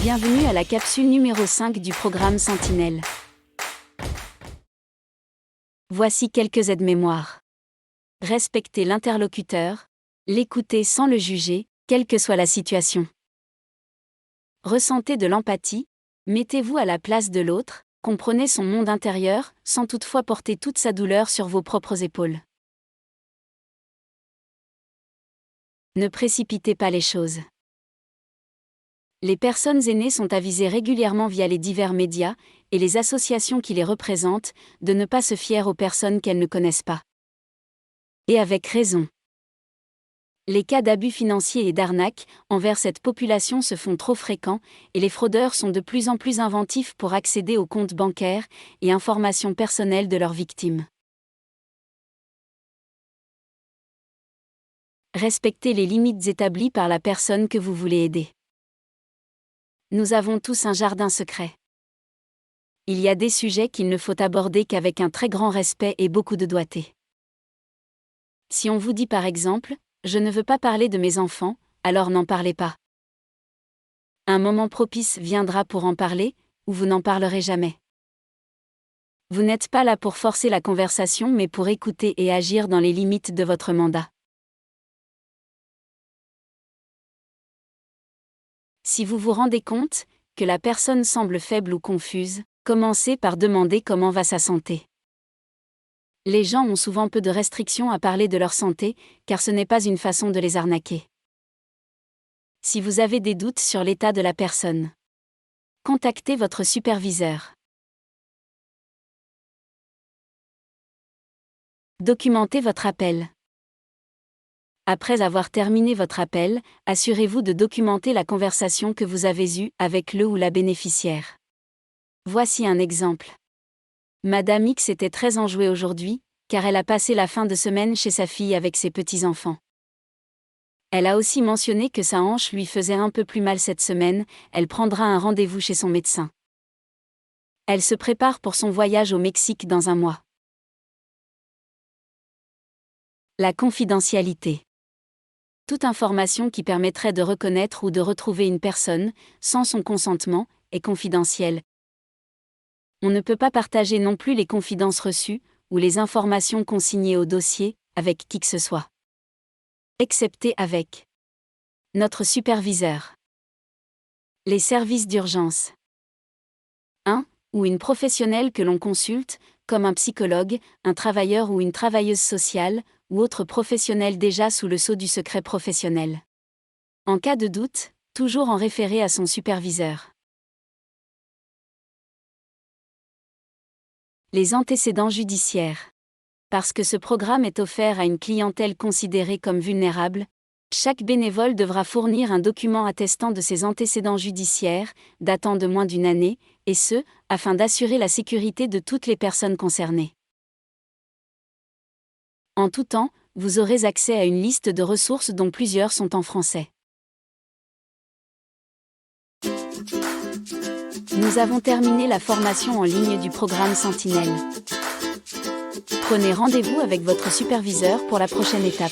Bienvenue à la capsule numéro 5 du programme Sentinelle. Voici quelques aides-mémoires. Respectez l'interlocuteur, l'écoutez sans le juger, quelle que soit la situation. Ressentez de l'empathie, mettez-vous à la place de l'autre, comprenez son monde intérieur, sans toutefois porter toute sa douleur sur vos propres épaules. Ne précipitez pas les choses. Les personnes aînées sont avisées régulièrement via les divers médias et les associations qui les représentent de ne pas se fier aux personnes qu'elles ne connaissent pas. Et avec raison. Les cas d'abus financiers et d'arnaques envers cette population se font trop fréquents et les fraudeurs sont de plus en plus inventifs pour accéder aux comptes bancaires et informations personnelles de leurs victimes. Respectez les limites établies par la personne que vous voulez aider. Nous avons tous un jardin secret. Il y a des sujets qu'il ne faut aborder qu'avec un très grand respect et beaucoup de doigté. Si on vous dit par exemple, « Je ne veux pas parler de mes enfants », alors n'en parlez pas. Un moment propice viendra pour en parler, ou vous n'en parlerez jamais. Vous n'êtes pas là pour forcer la conversation mais pour écouter et agir dans les limites de votre mandat. Si vous vous rendez compte que la personne semble faible ou confuse, commencez par demander comment va sa santé. Les gens ont souvent peu de restrictions à parler de leur santé, car ce n'est pas une façon de les arnaquer. Si vous avez des doutes sur l'état de la personne, contactez votre superviseur. Documentez votre appel. Après avoir terminé votre appel, assurez-vous de documenter la conversation que vous avez eue avec le ou la bénéficiaire. Voici un exemple. Madame X était très enjouée aujourd'hui, car elle a passé la fin de semaine chez sa fille avec ses petits-enfants. Elle a aussi mentionné que sa hanche lui faisait un peu plus mal cette semaine, elle prendra un rendez-vous chez son médecin. Elle se prépare pour son voyage au Mexique dans un mois. La confidentialité. Toute information qui permettrait de reconnaître ou de retrouver une personne, sans son consentement, est confidentielle. On ne peut pas partager non plus les confidences reçues, ou les informations consignées au dossier, avec qui que ce soit. Excepté avec notre superviseur. Les services d'urgence. Ou une professionnelle que l'on consulte, comme un psychologue, un travailleur ou une travailleuse sociale, ou autre professionnel déjà sous le sceau du secret professionnel. En cas de doute, toujours en référer à son superviseur. Les antécédents judiciaires. Parce que ce programme est offert à une clientèle considérée comme vulnérable, chaque bénévole devra fournir un document attestant de ses antécédents judiciaires, datant de moins d'une année, et ce, afin d'assurer la sécurité de toutes les personnes concernées. En tout temps, vous aurez accès à une liste de ressources dont plusieurs sont en français. Nous avons terminé la formation en ligne du programme Sentinelle. Prenez rendez-vous avec votre superviseur pour la prochaine étape.